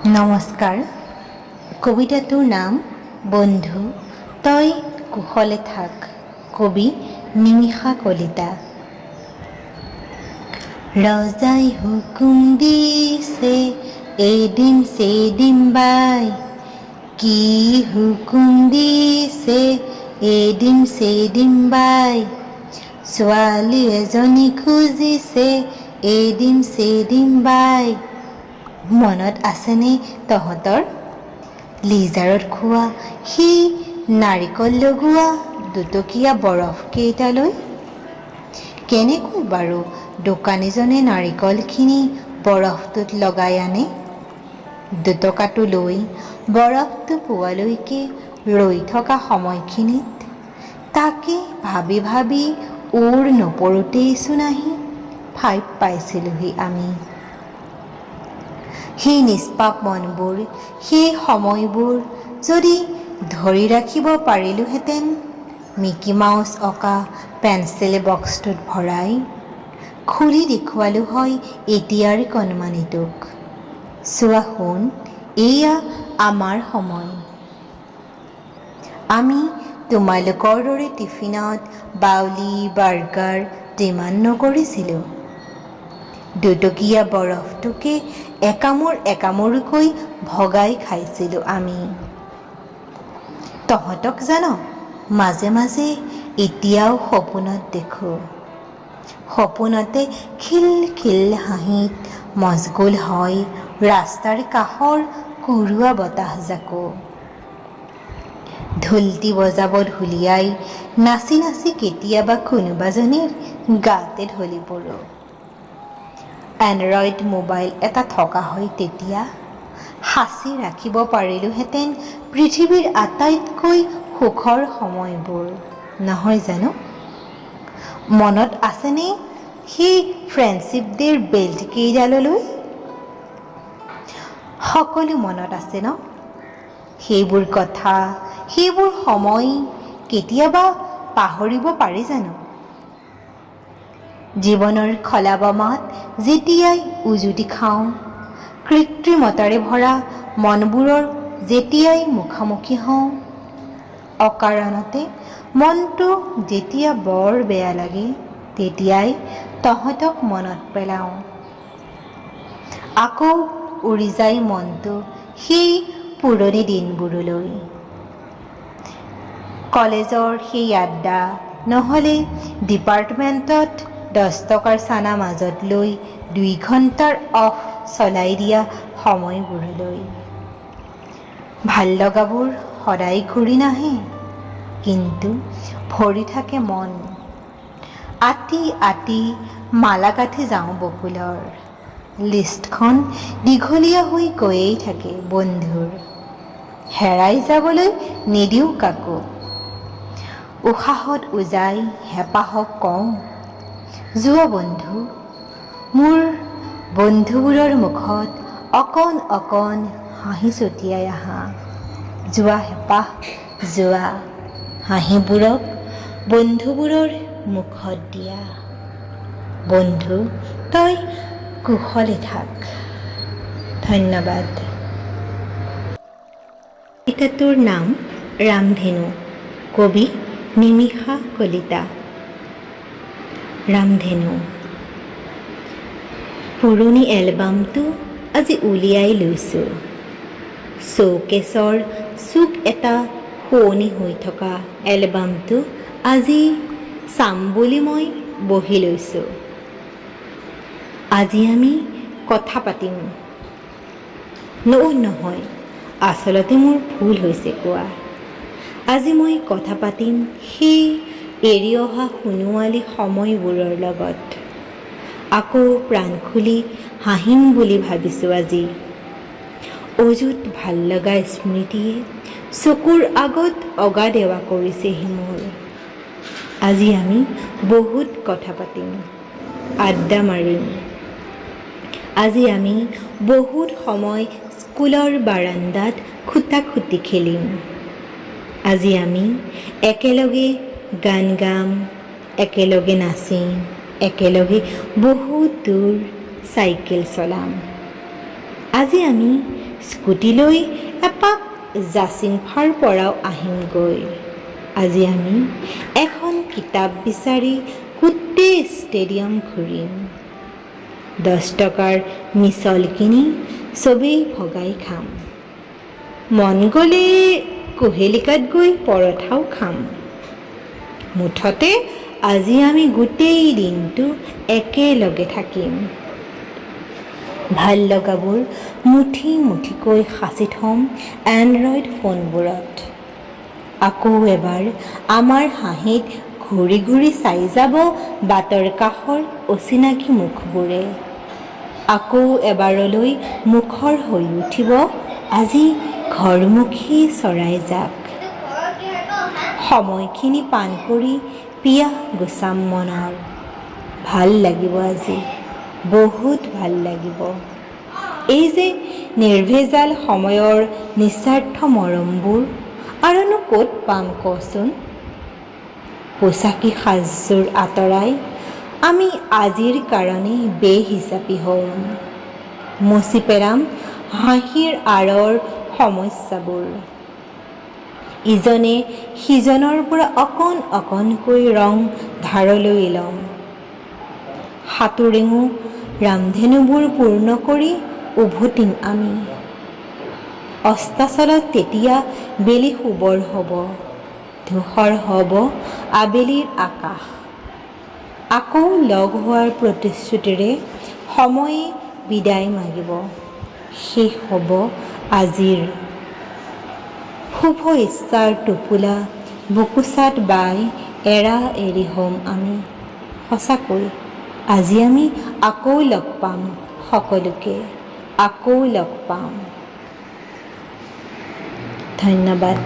নমস্কাৰ। কবিতাটোৰ নাম বন্ধু তই কুশলে থাক। কবি নিমিষা কলিতা। ৰজাই হুকুম দিছে এদিন সেদিন বাই, কি হুকুম দিছে এদিন সেদিন বাই, ছোৱালী এজনী খুজিছে এদিন সেদিন বাই। মনত আছেনে তহঁতৰ লিজাৰত খোৱা সেই নাৰিকল লগোৱা দুটকীয়া বৰফকেইটালৈ? কেনেকৈ বাৰু দোকানীজনে নাৰিকলখিনি বৰফটোত লগাই আনে? দুটকাটো লৈ বৰফটো পোৱালৈকে ৰৈ থকা সময়খিনিত তাকে ভাবি ভাবি ওৰ নপৰোঁতেইচোন আহি 5 পাইছিলোহি আমি। সেই নিষ্পাপ মনবোৰ, সেই সময়বোৰ যদি ধৰি ৰাখিব পাৰিলোহেঁতেন মিকি মাউছ অঁকা পেঞ্চিল বক্সটোত ভৰাই, খুলি দেখুৱালো হয় এতিয়াৰ কণমানিটোক, চোৱা শুন এয়া আমাৰ সময়। আমি তোমালোকৰ দৰে টিফিনত বাউলি বাৰ্গাৰ ডিমাণ্ড নকৰিছিলোঁ। দুটকীয়া বৰফটোকে একামোৰ একামোৰকৈ ভগাই খাইছিলোঁ আমি। তহঁতক জান মাজে মাজে এতিয়াও সপোনত দেখোঁ। সপোনতে খিল খিল হাঁহিত মচগুল হয় ৰাস্তাৰ কাষৰ কৰোৱা বতাহজাকো। ঢুলটি বজাব ঢুলিয়াই নাচি নাচি কেতিয়াবা কোনোবাজনীৰ গাতে ঢলি পৰোঁ। এণ্ড্ৰইড মোবাইল এটা থকা হয় তেতিয়া সাঁচি ৰাখিব পাৰিলোহেঁতেন পৃথিৱীৰ আটাইতকৈ সুখৰ সময়বোৰ, নহয় জানো? মনত আছেনে সেই ফ্ৰেণ্ডশ্বিপ ডে'ৰ বেল্ট কেইডাললৈ? সকলো মনত আছে ন? সেইবোৰ কথা, সেইবোৰ সময় কেতিয়াবা পাহৰিব পাৰি জানো? জীৱনৰ খলাবমাত যেতিয়াই উজুটি খাওঁ, কৃত্ৰিমতাৰে ভৰা মনবোৰৰ যেতিয়াই মুখামুখি হওঁ, অকাৰণতে মনটো যেতিয়া বৰ বেয়া লাগে তেতিয়াই তহঁতক মনত পেলাওঁ। আকৌ উৰি যায় মনটো সেই পুৰণি দিনবোৰলৈ। কলেজৰ সেই আড্ডা নহ'লে ডিপাৰ্টমেণ্টত 10 টকাৰ চানা মাজত লৈ 2 ঘণ্টাৰ অফ চলাই দিয়া সময়বোৰলৈ। ভাল লগাবোৰ সদায় ঘূৰি নাহে, কিন্তু ভৰি থাকে মন। আতি আতি মালা গাঁঠি যাওঁ বকুলৰ। লিষ্টখন দীঘলীয়া হৈ গৈয়েই থাকে বন্ধুৰ। হেৰাই যাবলৈ নিদিওঁ কাকো। উশাহত উজাই হেঁপাহক কওঁ, যোৱা বন্ধু। মোৰ বন্ধুবোৰৰ মুখত অকণ অকণ হাঁহি ছটিয়াই আহা। যোৱা হেঁপাহ যোৱা, হাঁহিবোৰক বন্ধুবোৰৰ মুখত দিয়া। বন্ধু তই কুশলে থাক। ধন্যবাদ। কবিতাটোৰ নাম ৰামধেনু। কবি নিমিষা কলিতা। ৰামধেনু। পুৰণি এলবামটো আজি উলিয়াই লৈছোঁ। শ্ব'কেছৰ চুক এটা শুৱনি হৈ থকা এলবামটো আজি চাম বুলি মই বহি লৈছোঁ। আজি আমি কথা পাতিম। নহয়, আচলতে মোৰ ভুল হৈছে কোৱা। আজি মই কথা পাতিম সেই এৰি অহা সোণোৱালী সময়বোৰৰ লগত। আকৌ প্ৰাণ খুলি হাঁহিম বুলি ভাবিছোঁ আজি। অযুত ভাল লগা স্মৃতিয়ে চকুৰ আগত অগা-দেৱা কৰিছেহি মোৰ। আজি আমি বহুত কথা পাতিম, আড্ডা মাৰিম। আজি আমি বহুত সময় স্কুলৰ বাৰান্দাত খুটা-খুটি খেলিম। আজি আমি একেলগে গান গাম, একেলগে নাচিম, একেলগে বহুত দূৰ চাইকেল চলাম। আজি আমি স্কুটি লৈ এপাক জাচিংফাৰ পৰাও আহিমগৈ। আজি আমি এখন কিতাপ বিচাৰি গোটেই ষ্টেডিয়াম ঘূৰিম। 10 টকাৰ মিছল কিনি চবেই ভগাই খাম। মন গ'লে কোহেলিকাত গৈ পৰঠাও খাম। মুঠতে আজি আমি গোটেই দিনটো একেলগে থাকিম। ভাল লগাবোৰ মুঠি মুঠিকৈ সাঁচি থ'ম এণ্ড্ৰইড ফোনবোৰত। আকৌ এবাৰ আমাৰ হাঁহিত ঘূৰি ঘূৰি চাই যাব বাটৰ কাষৰ অচিনাকি মুখবোৰে। আকৌ এবাৰলৈ মুখৰ হৈ উঠিব আজি ঘৰমুখী চৰাই জাক। সময়খিনি পান কৰি পিয়াহ গুচাম মনৰ। ভাল লাগিব আজি, বহুত ভাল লাগিব। এই যে নিৰ্ভেজাল সময়ৰ নিস্বাৰ্থ মৰমবোৰ আৰুনো ক'ত পাম কচোন। পোচাকী সাজযোৰ আঁতৰাই আমি আজিৰ কাৰণে বেহিচাপী হ'ম। মচি পেলাম হাঁহিৰ আঁৰৰ সমস্যাবোৰ। ইজনে সিজনৰ পৰা অকণ অকণকৈ ৰং ধাৰলৈ ল'ম। সাঁতুৰেঙো ৰামধেনুবোৰ পূৰ্ণ কৰি উভতিম আমি। অস্তাচলত তেতিয়া বেলি শুবৰ হ'ব, ধূসৰ হ'ব আবেলিৰ আকাশ। আকৌ লগ হোৱাৰ প্ৰতিশ্ৰুতিৰে সময়ে বিদায় মাগিব। শেষ হ'ব আজিৰ। শুভ ইচ্ছাৰ টোপোলা বুকুচাত বাই এৰা এৰি হ'ম আমি। সঁচাকৈ আজি আমি আকৌ লগ পাম সকলোকে, আকৌ লগ পাম। ধন্যবাদ।